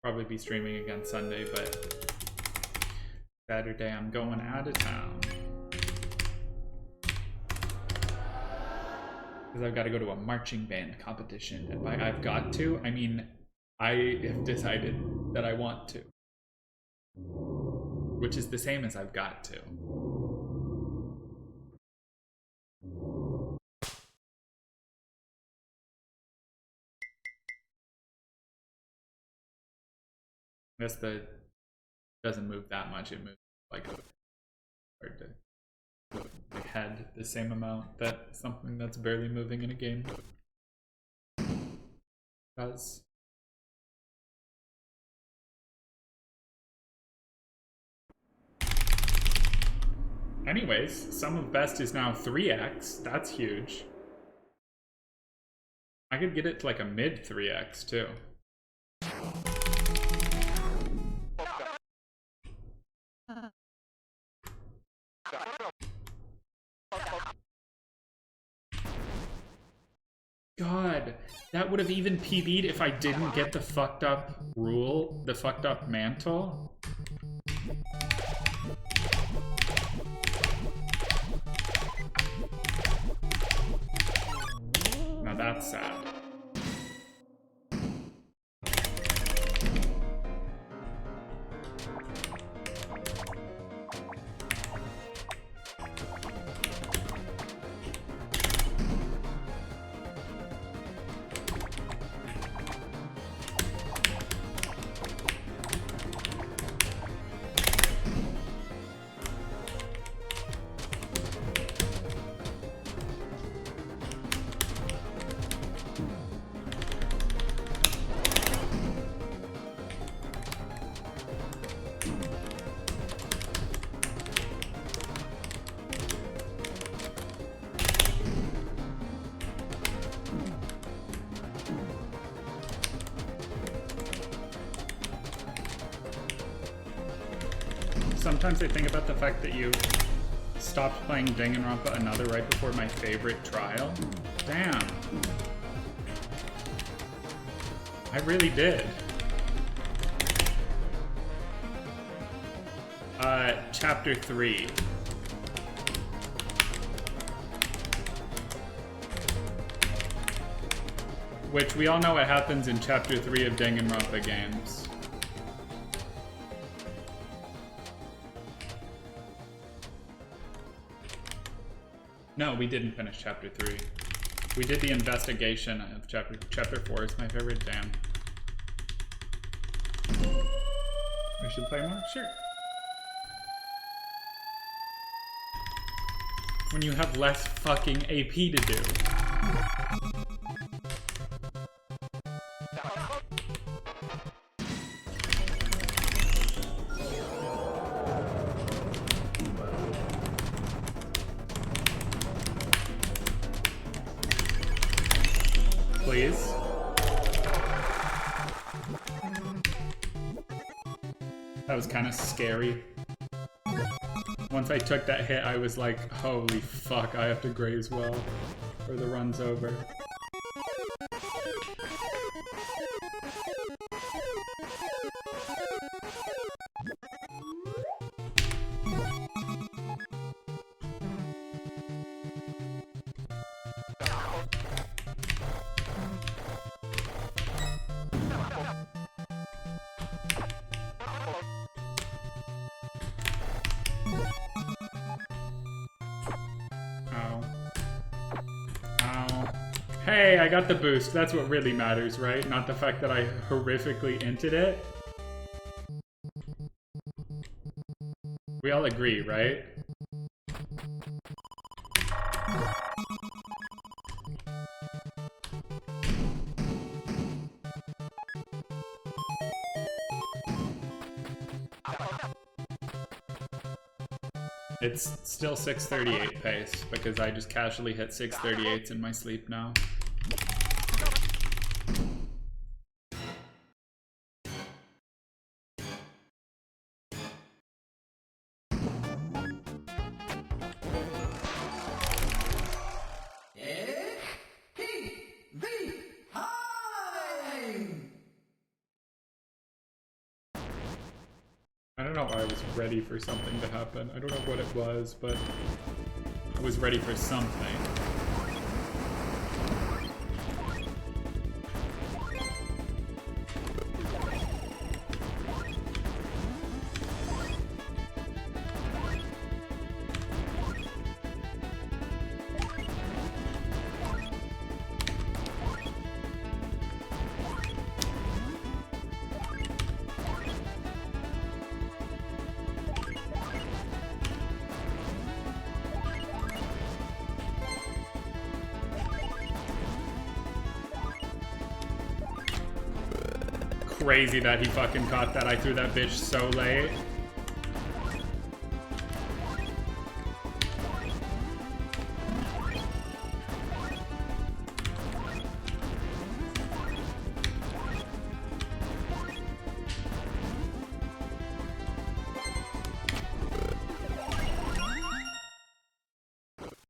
Probably be streaming again Sunday, but Saturday I'm going out of town. Because I've got to go to a marching band competition. And by I've got to, I mean I have decided that I want to. Which is the same as I've got to. I guess the doesn't move that much. It moves like hard to move the head the same amount that something that's barely moving in a game does. Anyways, sum of best is now 3x. That's huge. I could get it to like a mid 3x too. God, that would have even PB'd if I didn't get the fucked up rule, the fucked up mantle. Now that's sad. Sometimes I think about the fact that you stopped playing Danganronpa Another right before my favorite trial. Damn. I really did. Chapter 3. Which we all know what happens in Chapter 3 of Danganronpa games. No, we didn't finish Chapter 3. We did the investigation of Chapter 4 is my favorite. Damn. We should play more? Sure. When you have less fucking AP to do. Please. That was kind of scary. Once I took that hit, I was like, holy fuck, I have to graze well, or the run's over. Hey, I got the boost. That's what really matters, right? Not the fact that I horrifically inted it. We all agree, right? It's still 638 pace because I just casually hit 638s in my sleep now. I don't know why I was ready for something to happen. I don't know what it was, but I was ready for something. Crazy that he fucking caught that. I threw that bitch so late.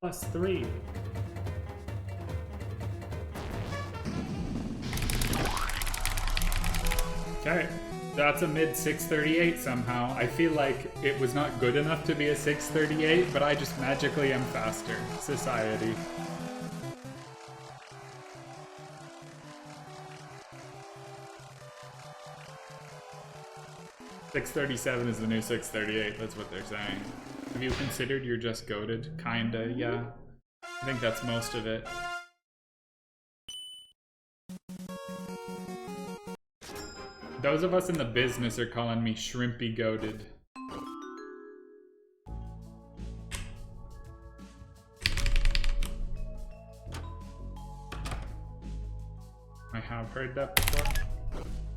+3. Okay, that's a mid 638 somehow. I feel like it was not good enough to be a 638, but I just magically am faster. Society. $637 is the new 638, that's what they're saying. Have you considered you're just goated? Kinda, yeah. I think that's most of it. Those of us in the business are calling me shrimpy goated. I have heard that before.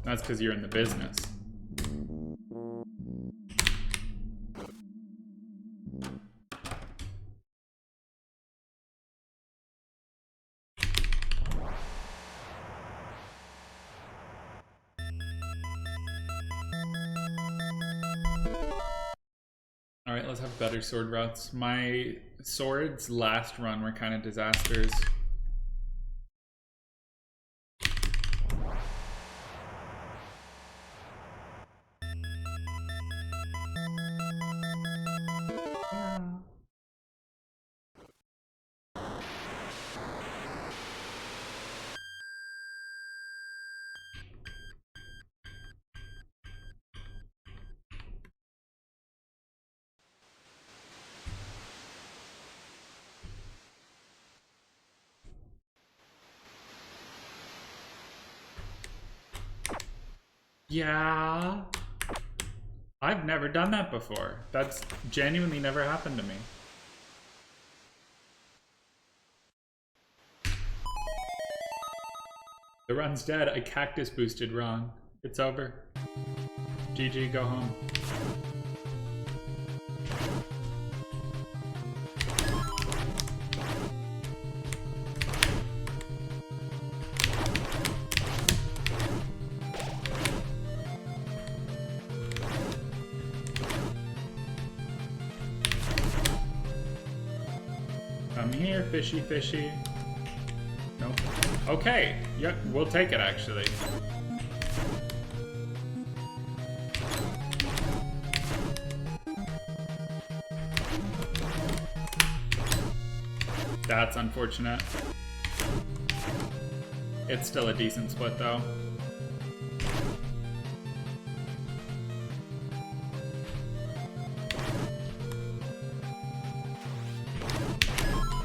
That's because you're in the business. Alright, let's have better sword routes. My swords last run were kind of disasters. Yeah. I've never done that before. That's genuinely never happened to me. The run's dead. I cactus boosted wrong. It's over. GG, go home. Come here, fishy fishy. Nope. Okay, yep, we'll take it actually. That's unfortunate. It's still a decent split though.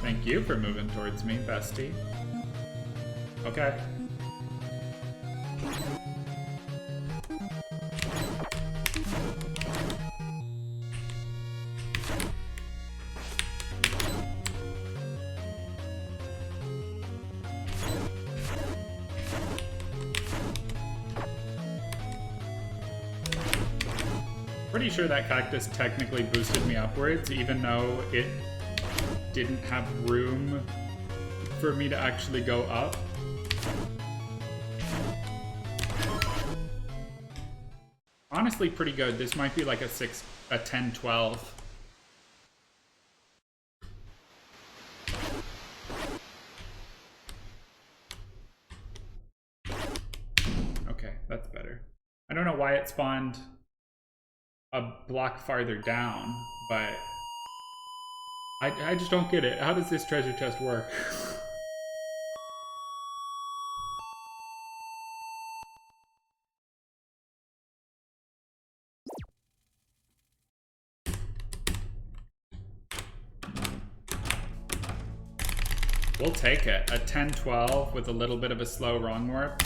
Thank you for moving towards me, bestie. Okay. Pretty sure that cactus technically boosted me upwards, even though it didn't have room for me to actually go up. Honestly, pretty good. This might be like a 10, 12. Okay, that's better. I don't know why it spawned a block farther down, but I just don't get it. How does this treasure chest work? We'll take it. A 10-12 with a little bit of a slow wrong warp.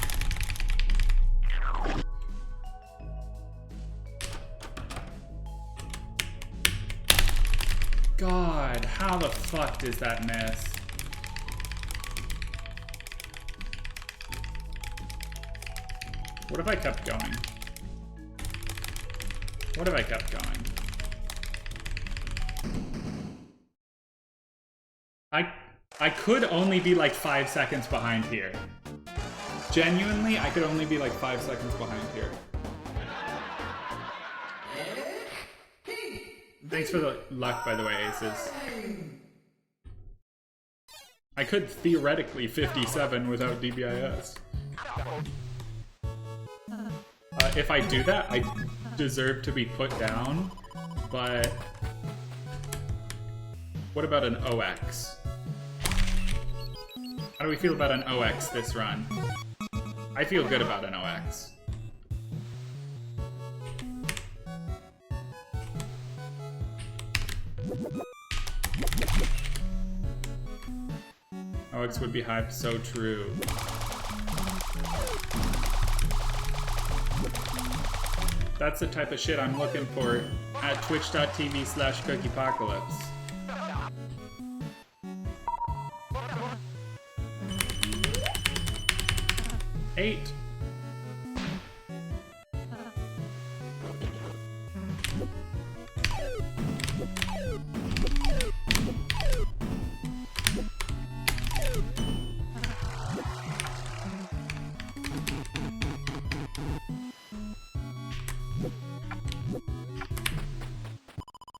God, how the fuck does that miss? What if I kept going? What if I kept going? I could only be like 5 seconds behind here. Genuinely, I could only be like 5 seconds behind here. Thanks for the luck, by the way, Aces. I could theoretically 57 without DBIS. If I do that, I deserve to be put down, but what about an OX? How do we feel about an OX this run? I feel good about an OX. OX would be hyped, so true. That's the type of shit I'm looking for at twitch.tv/cookiepocalypse. Eight.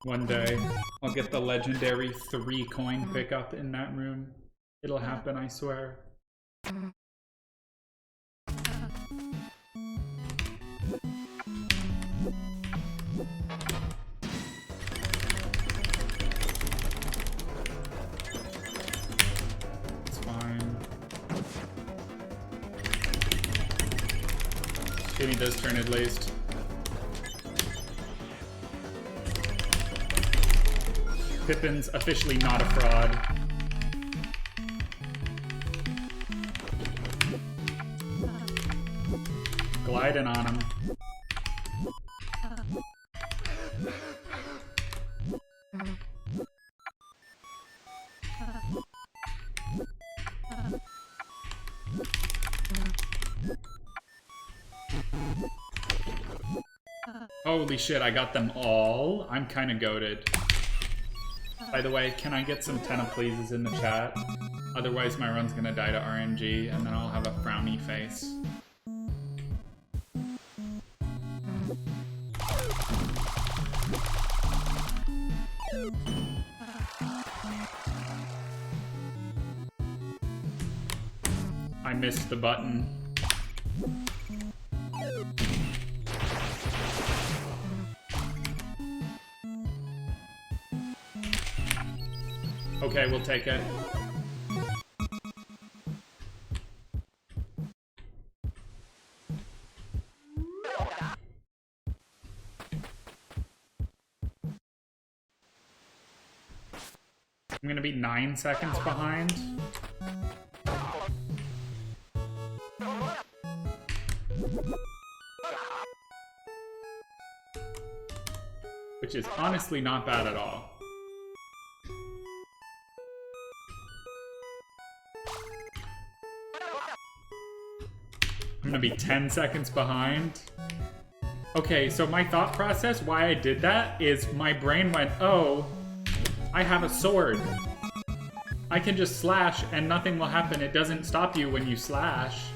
One day, I'll get the legendary 3 coin pickup in that room. It'll happen, I swear. It's fine. Jimmy does turn at least. Pippin's officially not a fraud. Gliding on him. Holy shit, I got them all. I'm kind of goated. By the way, can I get some 10 of pleases in the chat? Otherwise my run's gonna die to RNG and then I'll have a frowny face. I missed the button. Okay, we'll take it. I'm gonna be 9 seconds behind. Which is honestly not bad at all. I'm gonna be 10 seconds behind. Okay, so my thought process, why I did that, is my brain went, oh, I have a sword. I can just slash and nothing will happen. It doesn't stop you when you slash.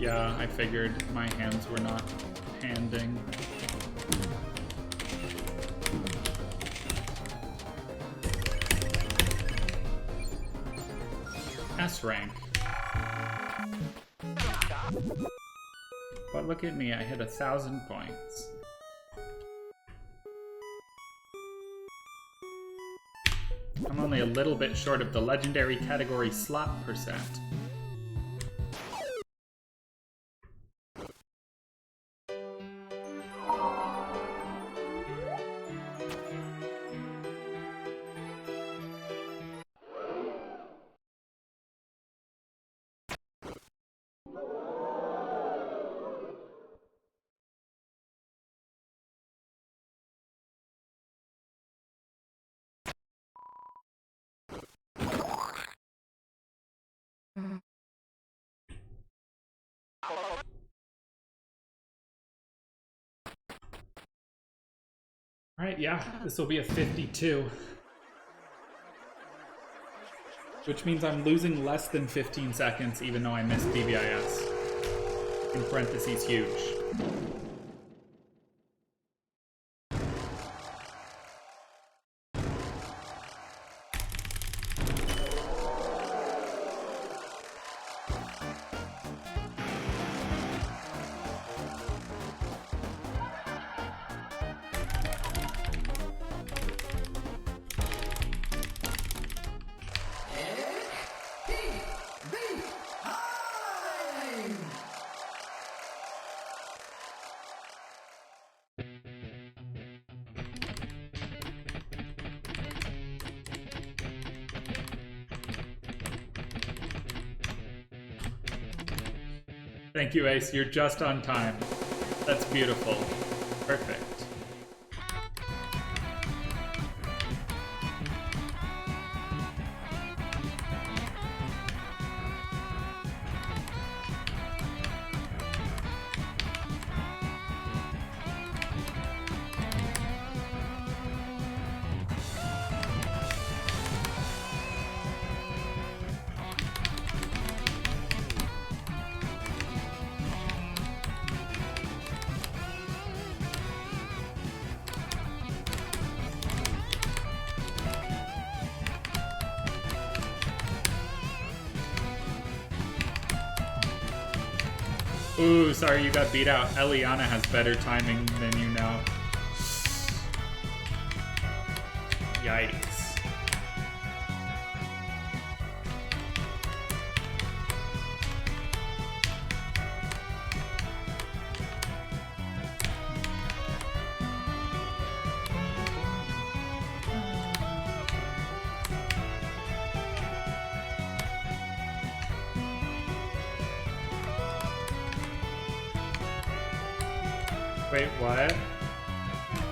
Yeah, I figured my hands were not handing. S rank. But look at me, I hit 1,000 points. I'm only a little bit short of the legendary category slot percent. Alright, yeah, this will be a 52. Which means I'm losing less than 15 seconds even though I missed DBIS. In parentheses, huge. Thank you, Ace. You're just on time. That's beautiful. Perfect. Ooh, sorry you got beat out. Eliana has better timing than you now. Yikes. Wait, what?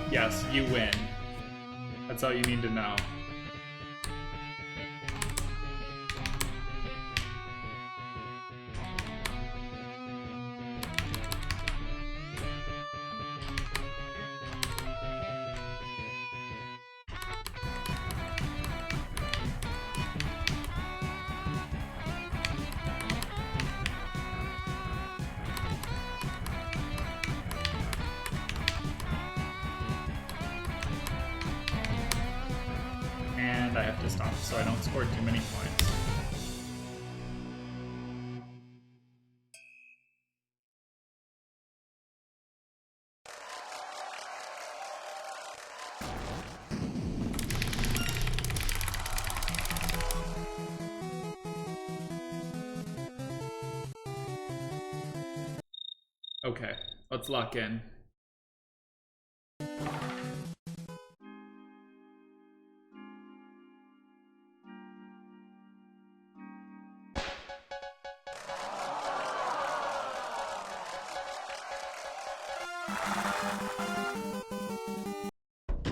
Yes, you win. That's all you need to know. I have to stop so I don't score too many points. Okay, let's lock in.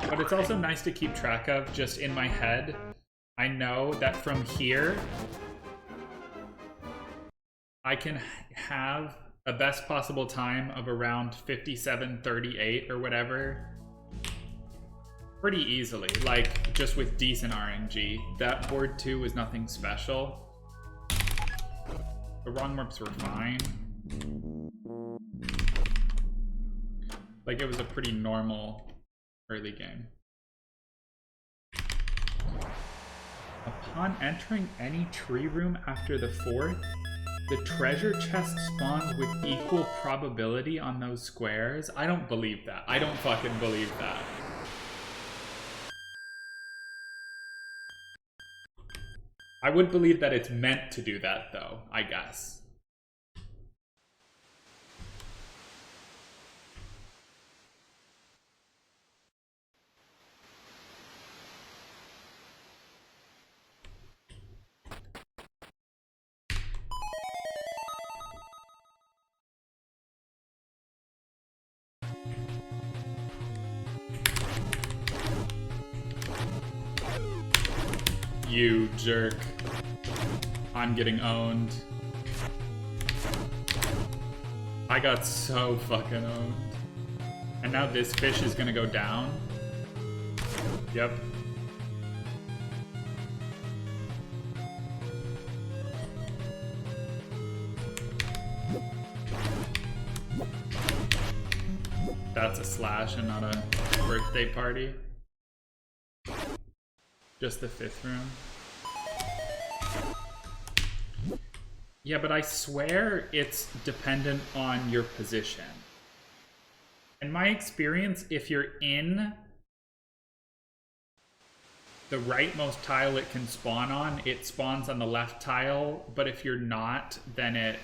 But it's also nice to keep track of just in my head. I know that from here, I can have a best possible time of around 57:38 or whatever pretty easily, like just with decent RNG. That board 2 was nothing special. The wrong morphs were fine. Like, it was a pretty normal early game. Upon entering any tree room after the 4th, the treasure chest spawns with equal probability on those squares. I don't believe that. I don't fucking believe that. I would believe that it's meant to do that, though, I guess. You jerk. I'm getting owned. I got so fucking owned. And now this fish is gonna go down. Yep. That's a slash and not a birthday party. Just the 5th room. Yeah, but I swear it's dependent on your position. In my experience, if you're in the rightmost tile it can spawn on, it spawns on the left tile, but if you're not, then it...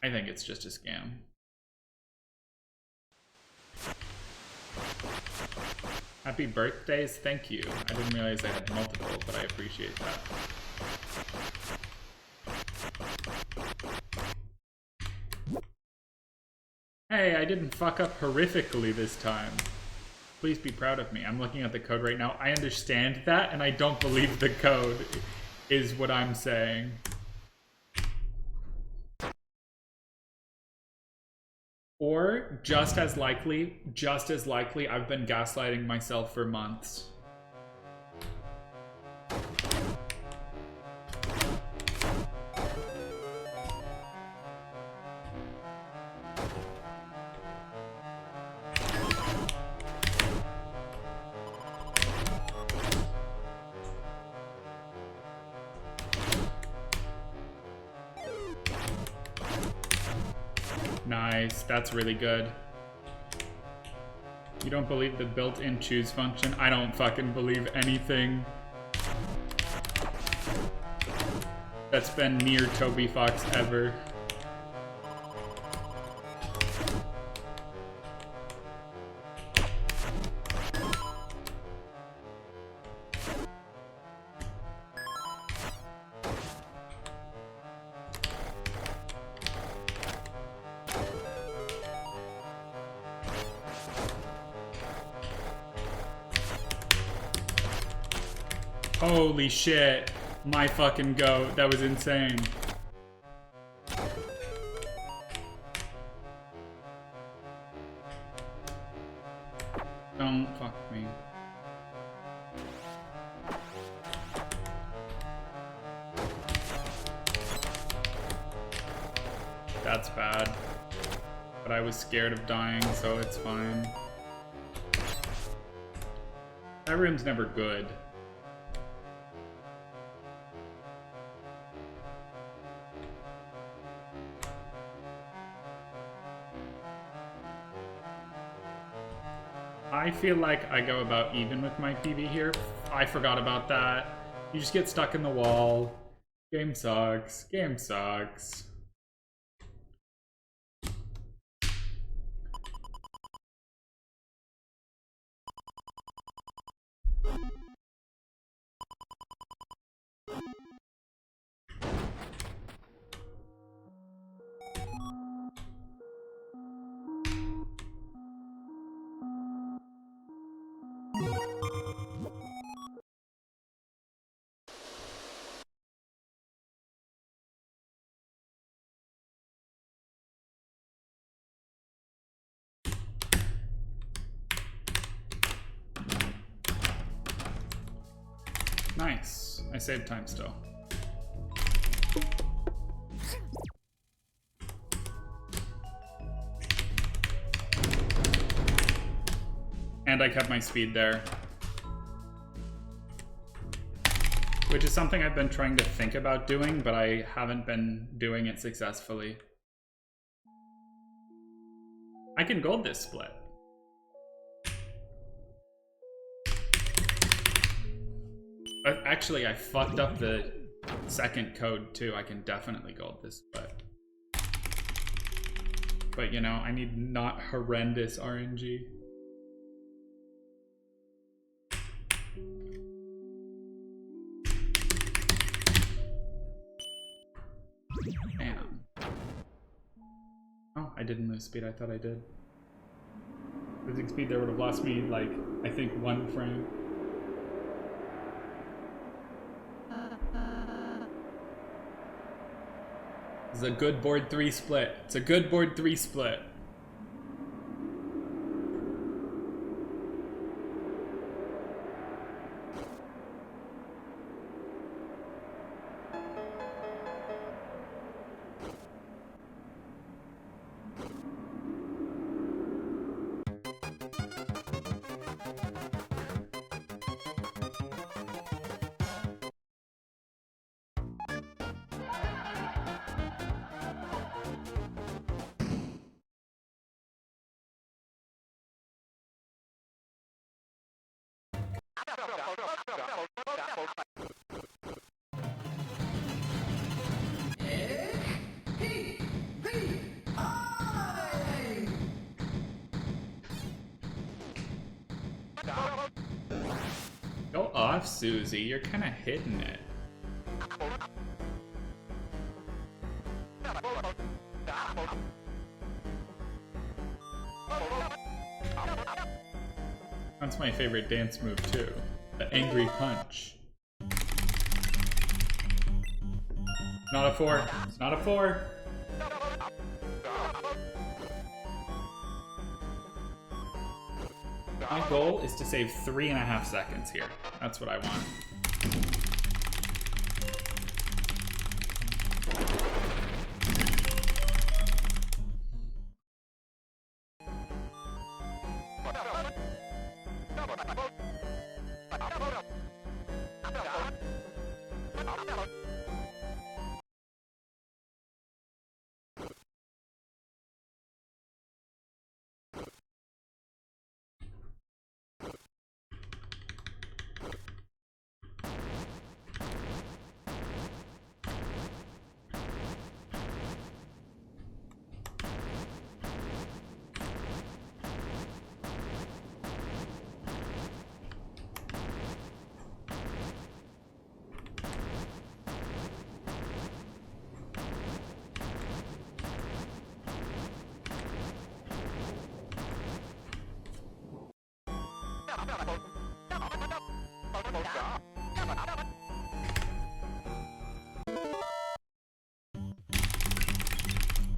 I think it's just a scam. Happy birthdays, thank you. I didn't realize I had multiple, but I appreciate that. Hey, I didn't fuck up horrifically this time. Please be proud of me. I'm looking at the code right now. I understand that, and I don't believe the code is what I'm saying. Or, just as likely, I've been gaslighting myself for months. Nice, that's really good. You don't believe the built-in choose function? I don't fucking believe anything that's been near Toby Fox ever. Holy shit, my fucking goat, that was insane. Don't fuck me. That's bad. But I was scared of dying, so it's fine. That room's never good. I feel like I go about even with my PV here. I forgot about that. You just get stuck in the wall. Game sucks. Game sucks. Nice. I saved time still. And I kept my speed there. Which is something I've been trying to think about doing, but I haven't been doing it successfully. I can gold this split. Actually, I fucked up the second code too. I can definitely gold this split. But you know, I need not horrendous RNG. Damn. Oh, I didn't lose speed. I thought I did. Losing speed there would have lost me, like, I think 1 frame. This is a good board 3 split. It's a good board 3 split. Go off, Susie. You're kind of hitting it. That's my favorite dance move too. The angry punch. Not a 4. It's not a 4. My goal is to save 3.5 seconds here. That's what I want.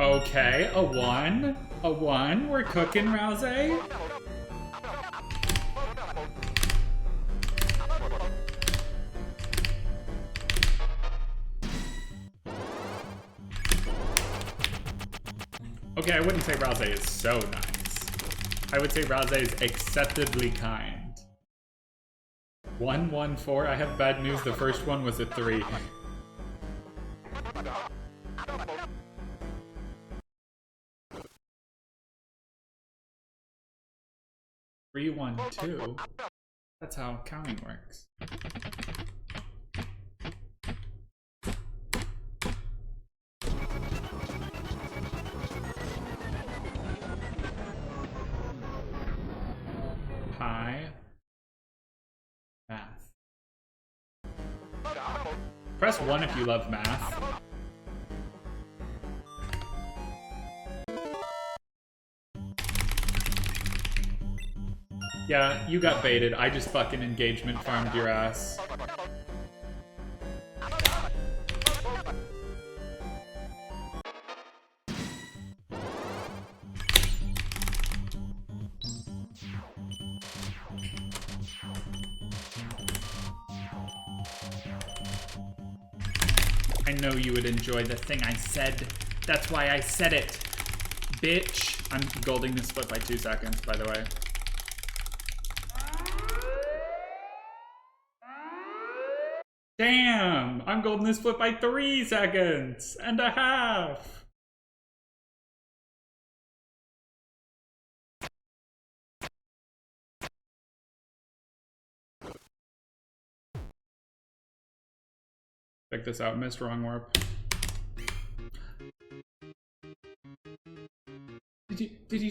Okay, a 1. A 1. We're cooking, Rouse. Okay, I wouldn't say Rouse is so nice. I would say Rouse is acceptably kind. 1, 1, 4. I have bad news. The first one was a 3. 3, 1, 2. That's how counting works. Pi. Math. Press 1 if you love math. Yeah, you got baited. I just fucking engagement farmed your ass. I know you would enjoy the thing I said. That's why I said it. Bitch. I'm golding this split by 2 seconds, by the way. Damn! I'm golding this split by 3 seconds and a half. Check this out, missed wrong warp. Did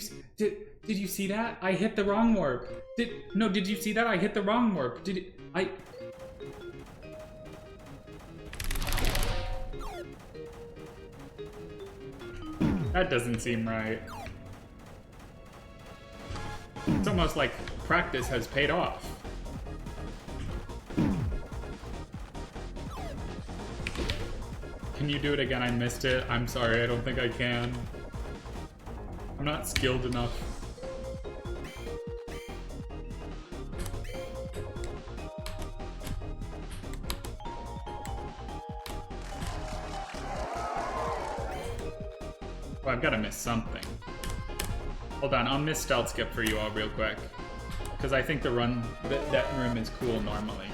you see that? I hit the wrong warp. Did you see that? I hit the wrong warp. That doesn't seem right. It's almost like practice has paid off. Can you do it again? I missed it. I'm sorry, I don't think I can. I'm not skilled enough. Oh, I've got to miss something. Hold on, I'll miss stealth skip for you all real quick. Because I think the run, that room is cool normally.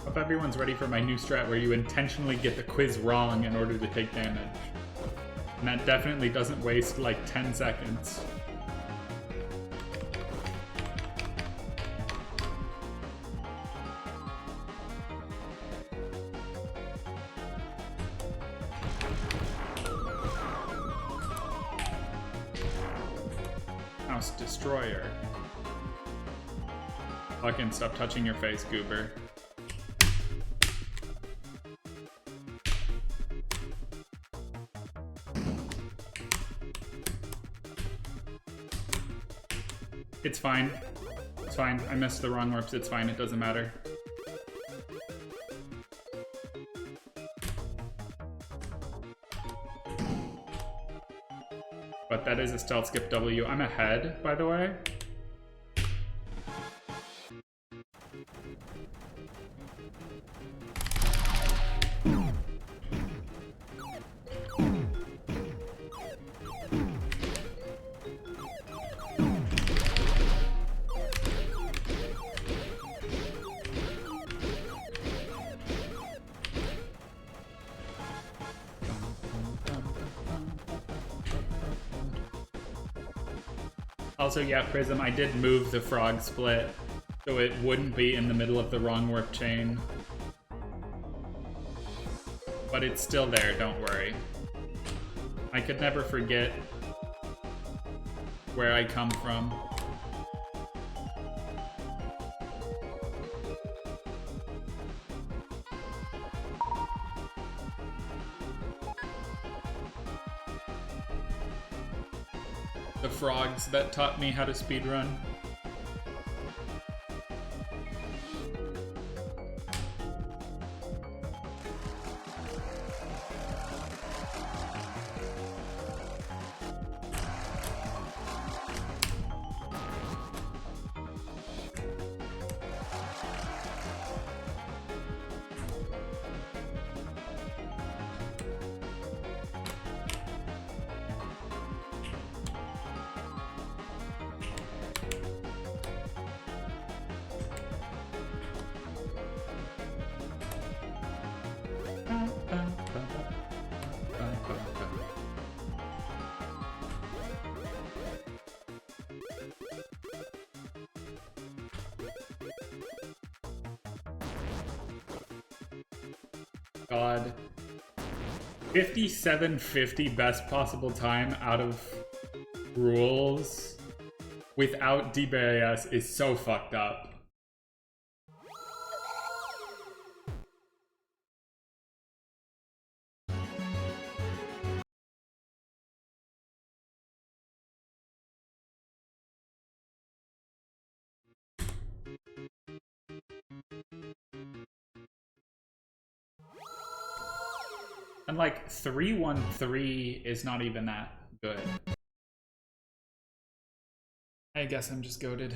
Hope everyone's ready for my new strat where you intentionally get the quiz wrong in order to take damage. And that definitely doesn't waste like 10 seconds. House Destroyer. Fucking stop touching your face, goober. It's fine. It's fine. I missed the wrong warps. It's fine. It doesn't matter. But that is a stealth skip W. I'm ahead, by the way. Also, yeah, Prism, I did move the frog split so it wouldn't be in the middle of the wrong warp chain. But it's still there, don't worry. I could never forget where I come from. The frogs that taught me how to speedrun. God. 57.50 best possible time out of rules without DBAS is so fucked up. And like 3-1-3 is not even that good. I guess I'm just goated.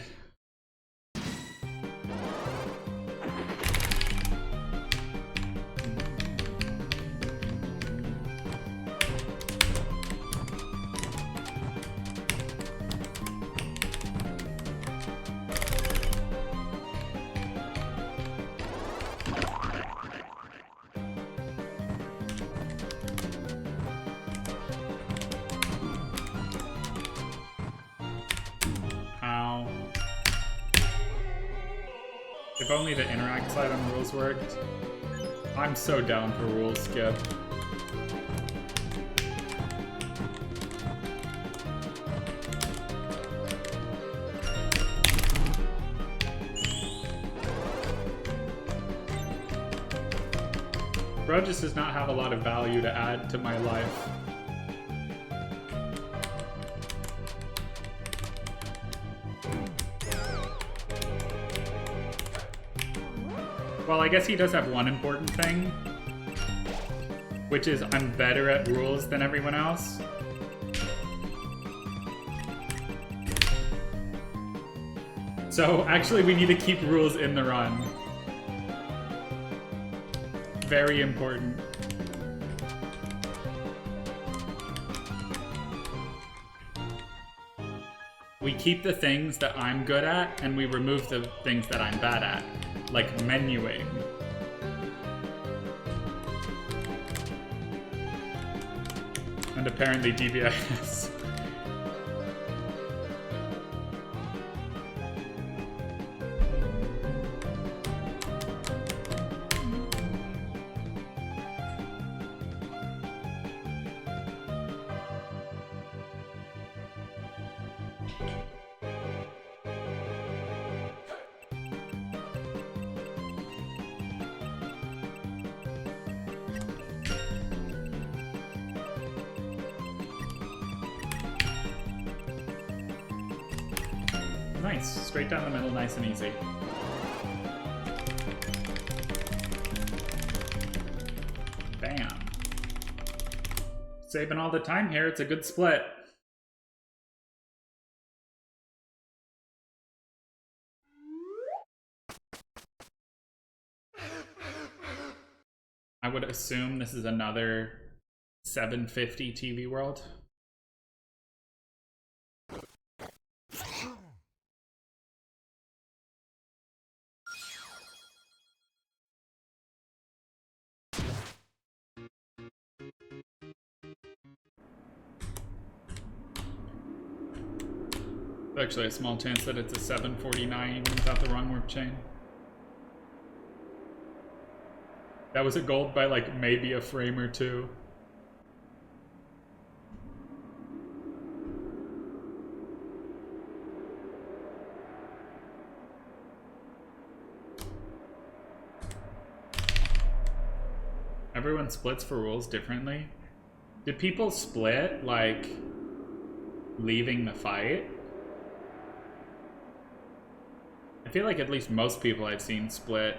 If only the interact slide on rules worked. I'm so down for rules skip. Bro just does not have a lot of value to add to my life. Well, I guess he does have one important thing, which is I'm better at rules than everyone else. So actually we need to keep rules in the run. Very important. We keep the things that I'm good at, and we remove the things that I'm bad at. Like menuing. And apparently DBIS. Nice. Straight down the middle, nice and easy. Bam. Saving all the time here, it's a good split. I would assume this is another 750 TV World. Actually a small chance that it's a 749 even without the wrong warp chain. That was a gold by like maybe a frame or two. Everyone splits for rules differently. Did people split like leaving the fight? I feel like at least most people I've seen split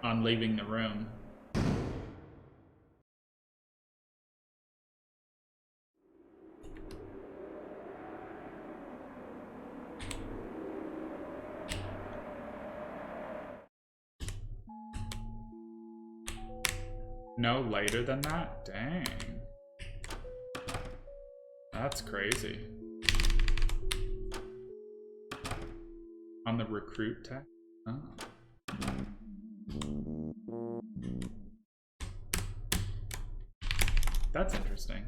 on leaving the room. No later than that? Dang. That's crazy. On the recruit tag? Oh. That's interesting.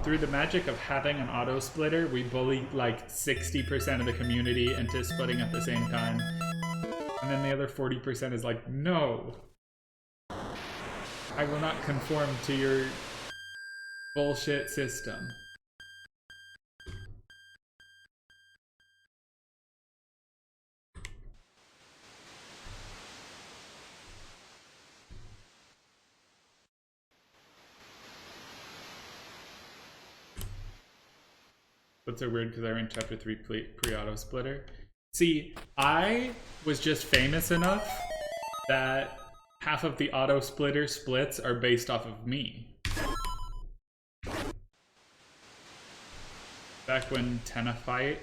Through the magic of having an auto splitter, we bullied like 60% of the community into splitting at the same time. And then the other 40% is like, no! I will not conform to your bullshit system. That's so weird because I ran chapter 3 pre-auto splitter. See, I was just famous enough that half of the auto splitter splits are based off of me. Back when Tenna fight.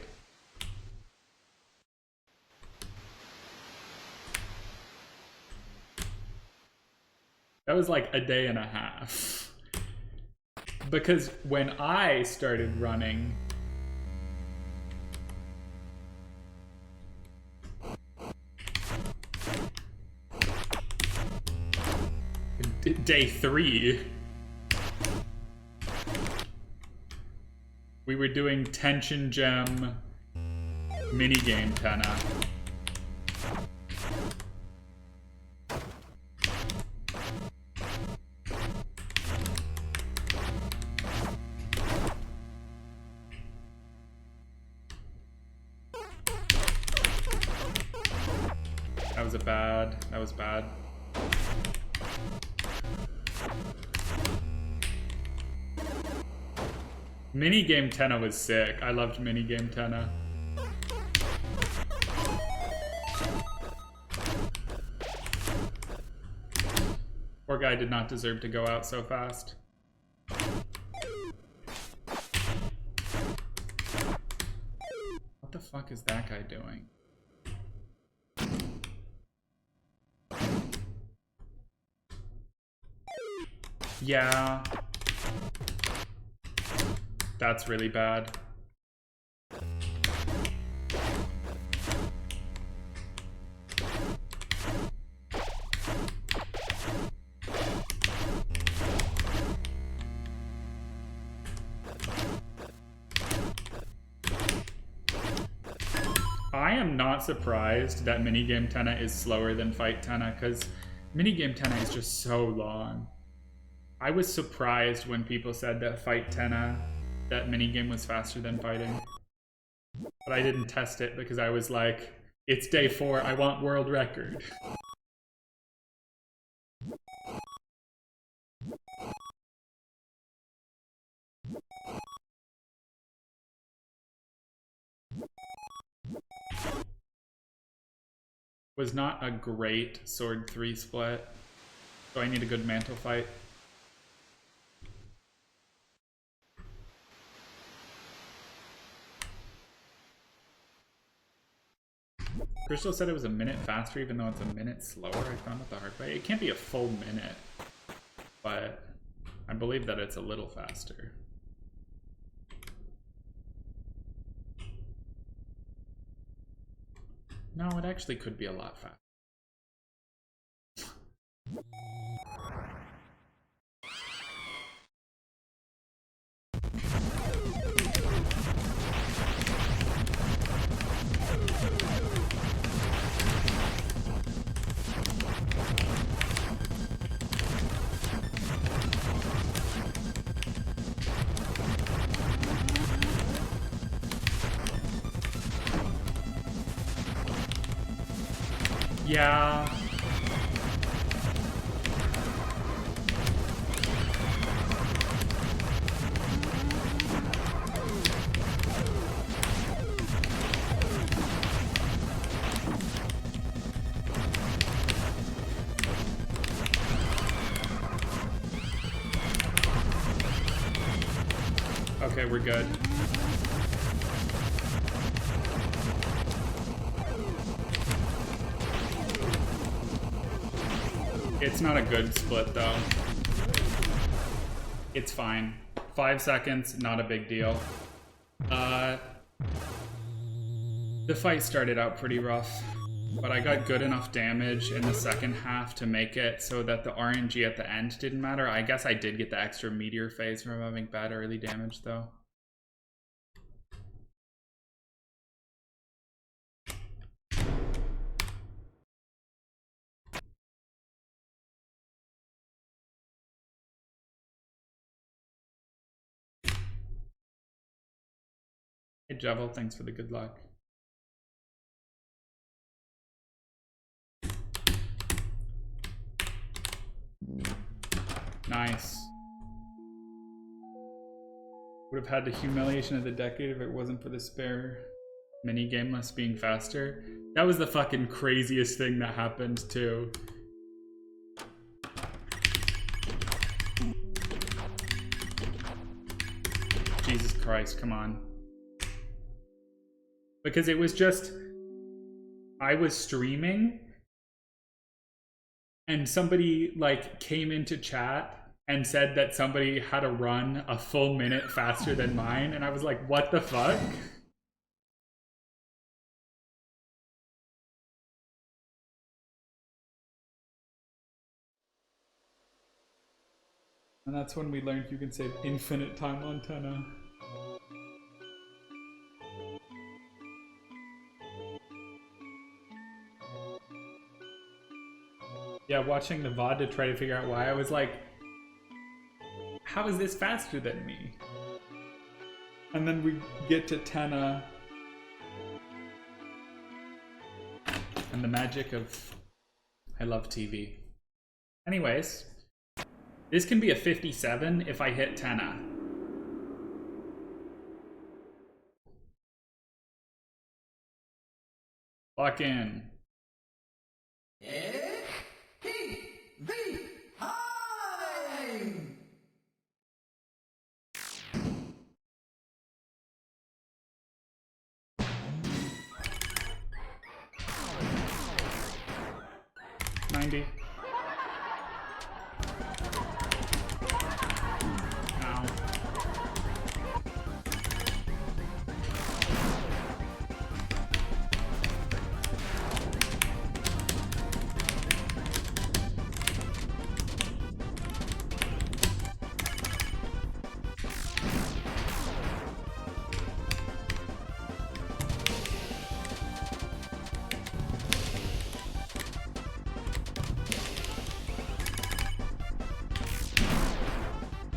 That was like a day and a half. Because when I started running, day 3, we were doing Tension Gem minigame Tenna. That was bad. Minigame Tenna was sick. I loved minigame Tenna. Poor guy did not deserve to go out so fast. What the fuck is that guy doing? Yeah. That's really bad. I am not surprised that minigame Tenna is slower than fight Tenna, because minigame Tenna is just so long. I was surprised when people said that fight Tenna, that minigame was faster than fighting. But I didn't test it because I was like, it's day 4, I want world record. Was not a great Sword 3 split, so I need a good mantle fight. Crystal said it was a minute faster, even though it's a minute slower. I found it the hard way. It can't be a full minute, but I believe that it's a little faster. No, it actually could be a lot faster. Yeah. Okay, we're good. It's not a good split, though. It's fine. 5 seconds, not a big deal. The fight started out pretty rough, but I got good enough damage in the second half to make it so that the RNG at the end didn't matter. I guess I did get the extra meteor phase from having bad early damage, though. Hey, Jevel, thanks for the good luck. Nice. Would have had the humiliation of the decade if it wasn't for the spare Mini gameless being faster. That was the fucking craziest thing that happened too. Jesus Christ, come on. Because it was just, I was streaming and somebody like came into chat and said that somebody had to run a full minute faster than mine, and I was like, what the fuck? And that's when we learned you can save infinite time on Tenna. Yeah, watching the VOD to try to figure out why, I was like, how is this faster than me? And then we get to Tenna. And the magic of I love TV. Anyways, this can be a 57 if I hit Tenna. Lock in. 90. Ow.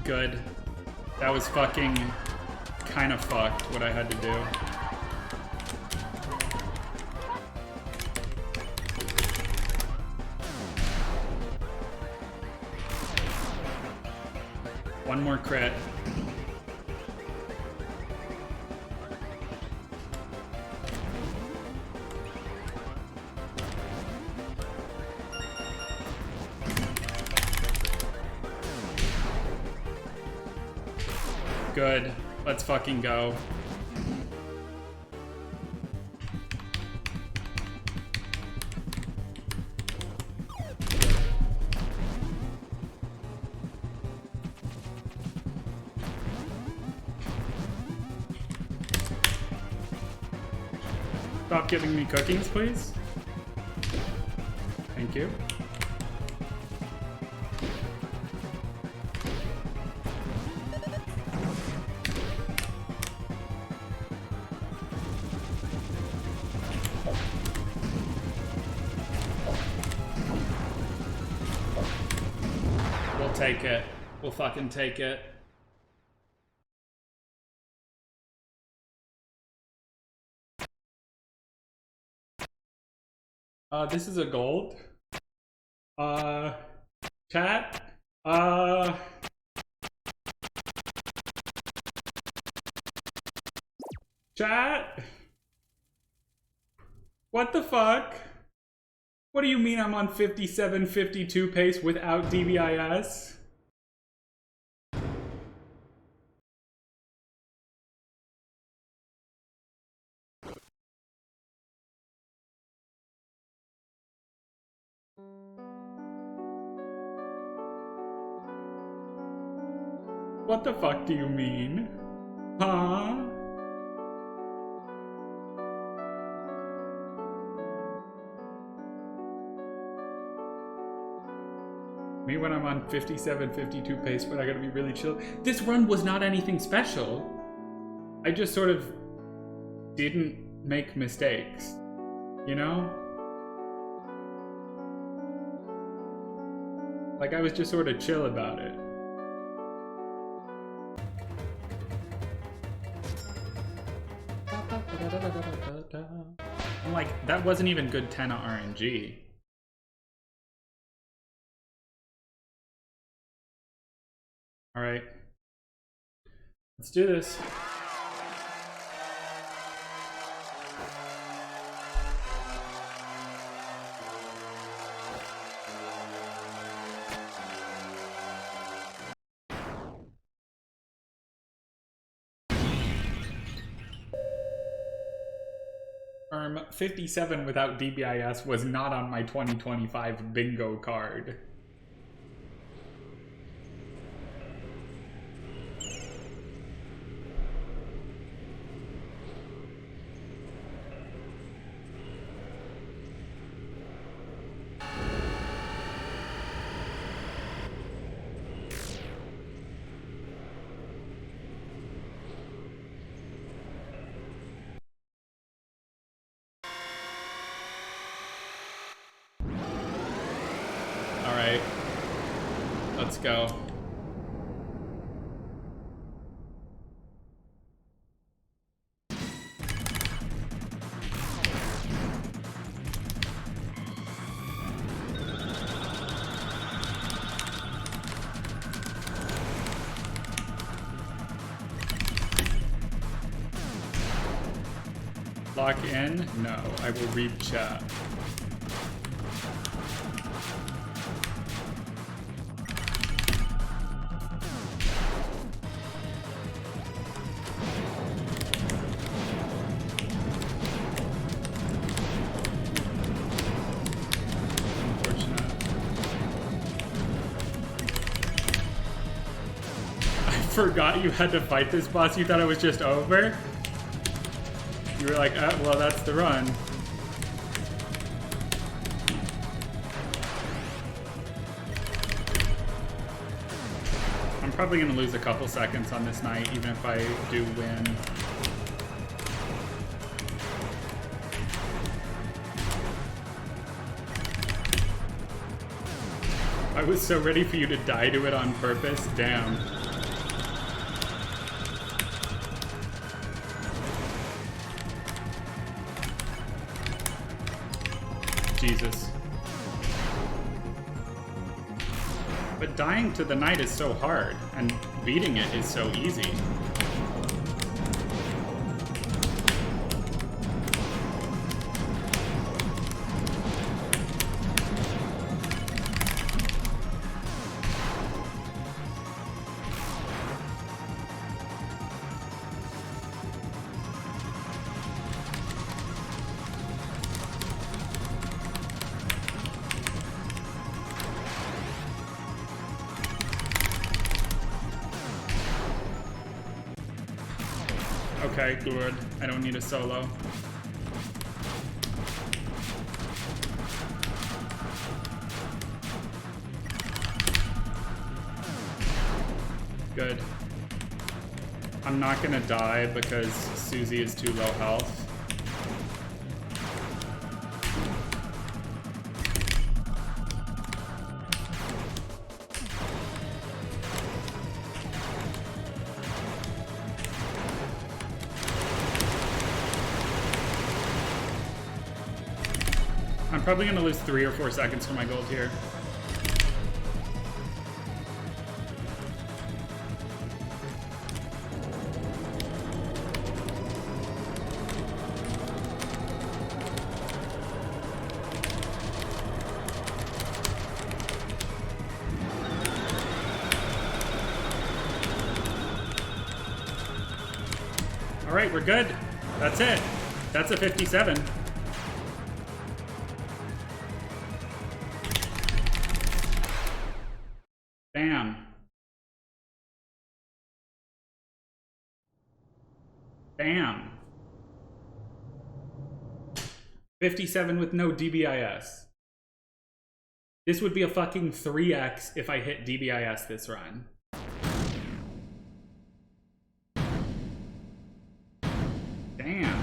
Good. That was fucking kind of fucked what I had to do. One more crit. Good. Let's fucking go. Stop giving me cookies, please. Thank you. We'll take it. We'll fucking take it. This is a gold. Chat. Chat. What the fuck? What do you mean I'm on 57-52 pace without DBIS? What the fuck do you mean? Huh? Me when I'm on 57-52 pace, but I gotta be really chill. This run was not anything special. I just sort of didn't make mistakes, you know? Like, I was just sort of chill about it. I'm like, that wasn't even good Tenna RNG. Alright. Let's do this. 57 without DBIS was not on my 2025 bingo card. Alright. Let's go. Lock in? No, I will read chat. Unfortunate. I forgot you had to fight this boss. You thought it was just over? You were like, well, that's the run. I'm probably going to lose a couple seconds on this night, even if I do win. I was so ready for you to die to it on purpose. Damn. Jesus. But dying to the knight is so hard, and beating it is so easy. Okay, good. I don't need a solo. Good. I'm not gonna die because Susie is too low health. I'm probably gonna lose 3 or 4 seconds for my gold here. All right, we're good. That's it. That's a 57. Bam. Bam. 57 with no DBIS. This would be a fucking 3x if I hit DBIS this run. Damn.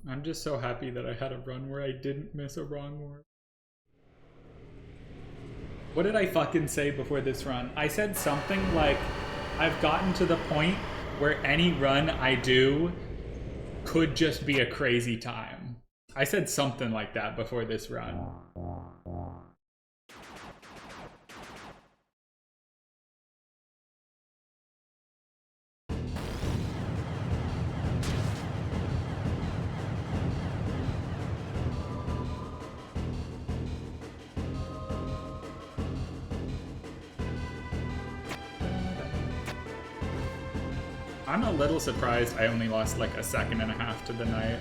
I'm just so happy that I had a run where I didn't miss a wrong word. What did I fucking say before this run? I said something like, I've gotten to the point where any run I do could just be a crazy time. I said something like that before this run. I'm a little surprised I only lost like a second and a half to the knight.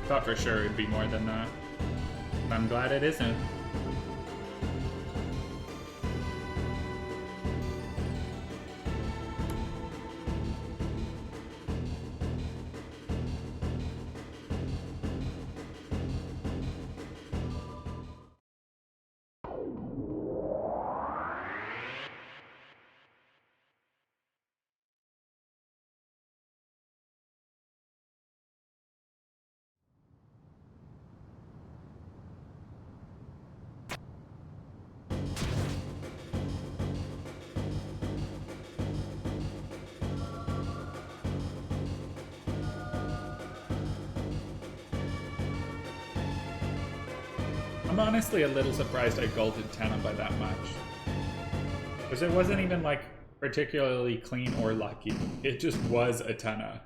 Thought for sure it'd be more than that. I'm glad it isn't. I'm honestly a little surprised I golded Tenna by that much. Because it wasn't even like particularly clean or lucky. It just was a Tenna.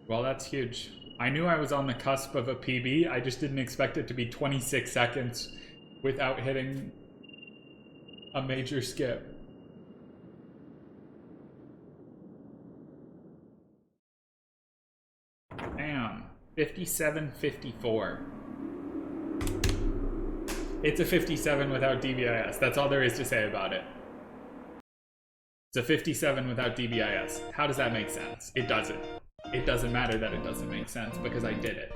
Well, that's huge. I knew I was on the cusp of a PB, I just didn't expect it to be 26 seconds without hitting a major skip. Damn, 57.54. It's a 57 without DBIS. That's all there is to say about it. It's a 57 without DBIS. How does that make sense? It doesn't. It doesn't matter that it doesn't make sense because I did it.